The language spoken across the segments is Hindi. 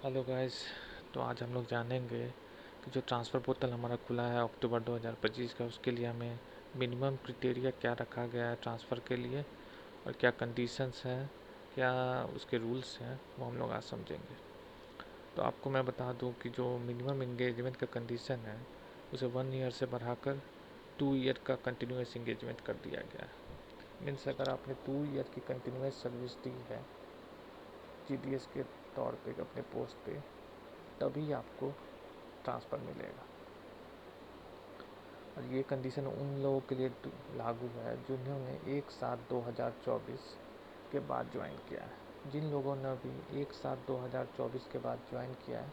Hello guys. तो आज हम लोग जानेंगे कि जो ट्रांसफ़र पोर्टल हमारा खुला है अक्टूबर 2025 का, उसके लिए हमें मिनिमम क्राइटेरिया क्या रखा गया है ट्रांसफ़र के लिए और क्या कंडीशंस हैं, क्या उसके रूल्स हैं, वो हम लोग आज समझेंगे। तो आपको मैं बता दूं कि जो मिनिमम इंगेजमेंट का कंडीशन है उसे 1 ईयर से बढ़ाकर 2 ईयर का कंटिन्यूस इंगेजमेंट कर दिया गया है। मीन्स अगर आपने 2 ईयर की कंटिन्यूस सर्विस दी है जीडीएस के तौर पे अपने पोस्ट पे, तभी आपको ट्रांसफ़र मिलेगा। और ये कंडीशन उन लोगों के लिए लागू है जिन्होंने 1/7/2024 के बाद ज्वाइन किया है। जिन लोगों ने अभी 1/7/2024 के बाद ज्वाइन किया है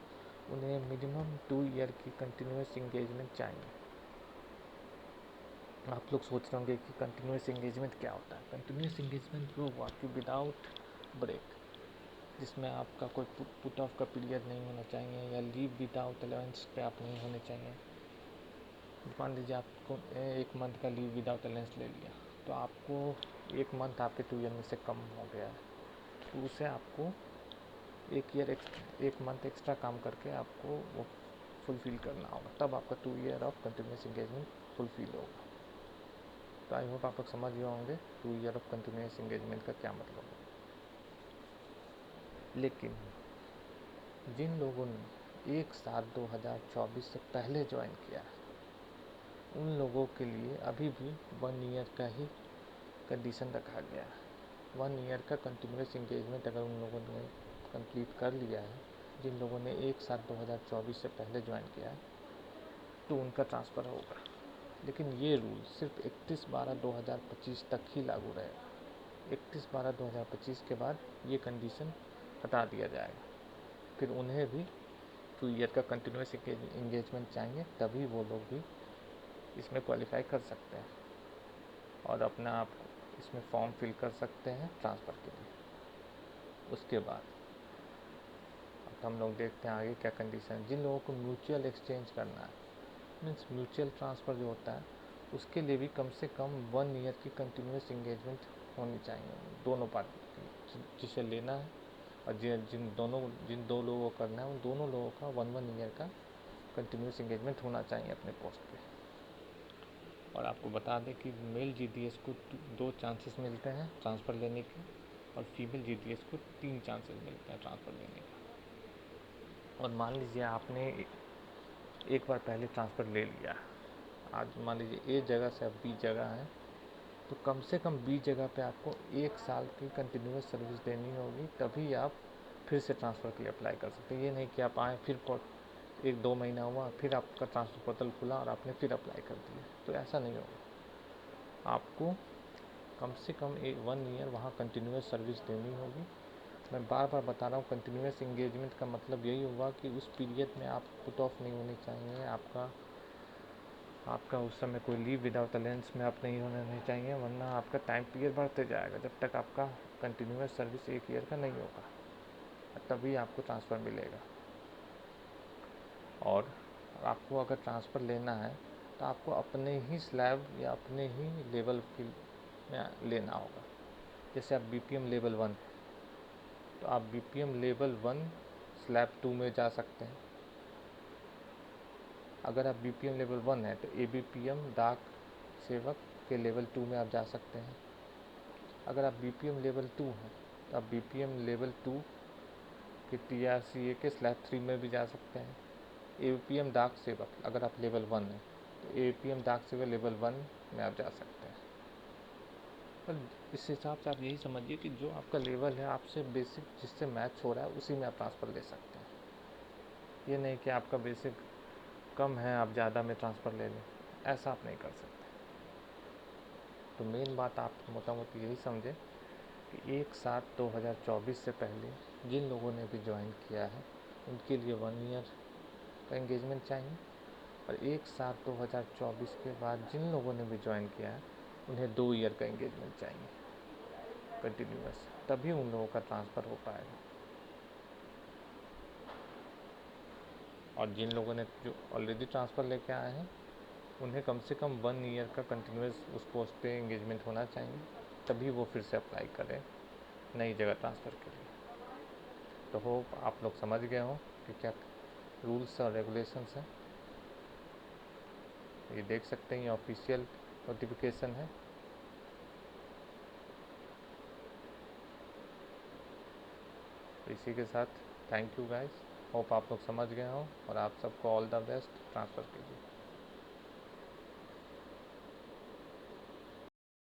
उन्हें मिनिमम 2 ईयर की कंटिन्यूस इंगेजमेंट चाहिए। आप लोग सोच रहे होंगे कि कंटिन्यूस इंगेजमेंट क्या होता है। कंटिन्यूस इंगेजमेंट वो हुआ कि विदाउट ब्रेक, जिसमें आपका कोई पुट ऑफ का पीरियड नहीं होना चाहिए या लीव विदाउट अलाउंस पे आप नहीं होने चाहिए। मान लीजिए आपको 1 मंथ का लीव विदाउट अलाउंस ले लिया, तो आपको 1 मंथ आपके 2 ईयर में से कम हो गया है, तो उसे आपको 1 मंथ एक्स्ट्रा काम करके आपको वो फुलफ़िल करना होगा, तब आपका 2 year of continuous engagement fulfil होगा। तो आई होप आप लोग समझ गए होंगे 2 ईयर ऑफ कंटिन्यूस इंगेजमेंट का क्या मतलब है। लेकिन जिन लोगों ने 1/7/2024 से पहले ज्वाइन किया है उन लोगों के लिए अभी भी 1 ईयर का ही कंडीशन रखा गया है। 1 ईयर का कंटिन्यूस इंगेजमेंट अगर उन लोगों ने कंप्लीट कर लिया है, जिन लोगों ने 1/7/2024 से पहले ज्वाइन किया है, तो उनका ट्रांसफ़र होगा। लेकिन ये रूल सिर्फ 31/12/2025 तक ही लागू रहेगा। 31/12/2025 के बाद ये कंडीशन हटा दिया जाएगा। फिर उन्हें भी 2 ईयर का कंटिन्यूस इंगेजमेंट चाहिए, तभी वो लोग भी इसमें क्वालिफाई कर सकते हैं और अपना आप इसमें फॉर्म फिल कर सकते हैं ट्रांसफ़र के लिए। उसके बाद अब हम लोग देखते हैं आगे क्या कंडीशन। जिन लोगों को म्यूचुअल एक्सचेंज करना है, मीन्स म्यूचुअल ट्रांसफ़र जो होता है, उसके लिए भी कम से कम 1 ईयर की कंटिन्यूस इंगेजमेंट होनी चाहिए दोनों पार्टी, जिसे लेना है और जिन दो लोगों को करना है उन दोनों लोगों का 1 ईयर का कंटिन्यूस इंगेजमेंट होना चाहिए अपने पोस्ट पे। और आपको बता दें कि मेल जीडीएस को 2 चांसेस मिलते हैं ट्रांसफ़र लेने के, और फीमेल जीडीएस को 3 चांसेस मिलते हैं ट्रांसफ़र लेने के। और मान लीजिए आपने एक बार पहले ट्रांसफ़र ले लिया, आज मान लीजिए ए जगह से अब बी जगह है, तो कम से कम बी जगह पे आपको 1 साल की कंटिन्यूस सर्विस देनी होगी, तभी आप फिर से ट्रांसफ़र के लिए अप्लाई कर सकते हैं। ये नहीं कि आप आए फिर 1-2 महीना हुआ फिर आपका ट्रांसफ़र पोर्टल खुला और आपने फिर अप्लाई कर दिया, तो ऐसा नहीं होगा। आपको कम से कम 1 ईयर वहाँ कंटिन्यूस सर्विस देनी होगी। मैं बार बार बता रहा हूँ, कंटिन्यूस इंगेजमेंट का मतलब यही होगा कि उस पीरियड में आप पुट ऑफ नहीं होनी चाहिए, आपका उस समय कोई लीव विदाउट अलाउंस में आप नहीं होने चाहिए, वरना आपका टाइम पीरियड बढ़ते जाएगा जब तक आपका कंटिन्यूस सर्विस 1 ईयर का नहीं होगा, तभी आपको ट्रांसफ़र मिलेगा। और आपको अगर ट्रांसफ़र लेना है तो आपको अपने ही स्लैब या अपने ही लेवल में लेना होगा। जैसे आप बीपीएम लेवल 1 है तो आप बीपीएम लेवल 1 स्लैब 2 में जा सकते हैं। अगर आप बीपीएम लेवल 1 है तो एबीपीएम डाक सेवक के लेवल 2 में आप जा सकते हैं। अगर आप बीपीएम लेवल 2 हैं तो आप बीपीएम लेवल 2 के टीआरसीए के स्लैब 3 में भी जा सकते हैं। एपीएम डाक सेवक अगर आप लेवल 1 हैं तो एपीएम डाक सेवक लेवल 1 में आप जा सकते हैं। पर इस हिसाब से आप यही समझिए कि जो आपका लेवल है आपसे बेसिक जिससे मैच हो रहा है उसी में आप ट्रांसफ़र ले सकते हैं। ये नहीं कि आपका बेसिक कम है आप ज़्यादा में ट्रांसफ़र ले लें, ऐसा आप नहीं कर सकते। तो मेन बात आप मोटा मोटी यही समझें कि 1/7/2024 से पहले जिन लोगों ने भी ज्वाइन किया है उनके लिए 1 ईयर का इंगेजमेंट चाहिए, और 1/7/2024 के बाद जिन लोगों ने भी ज्वाइन किया है उन्हें 2 ईयर का इंगेजमेंट चाहिए कंटिन्यूस, तभी उन लोगों का ट्रांसफ़र हो पाएगा। और जिन लोगों ने जो ऑलरेडी ट्रांसफ़र लेके आए हैं उन्हें कम से कम 1 ईयर का कंटिन्यूस उस पोस्ट पे इंगेजमेंट होना चाहिए, तभी वो फिर से अप्लाई करें नई जगह ट्रांसफ़र के लिए। तो होप आप लोग समझ गए हो कि क्या रूल्स और रेगुलेशंस हैं। ये देख सकते हैं, ये ऑफिशियल नोटिफिकेशन है। तो इसी के साथ थैंक यू गाइस, होप आप लोग समझ गए हो और आप सबको ऑल द बेस्ट ट्रांसफ़र कीजिए।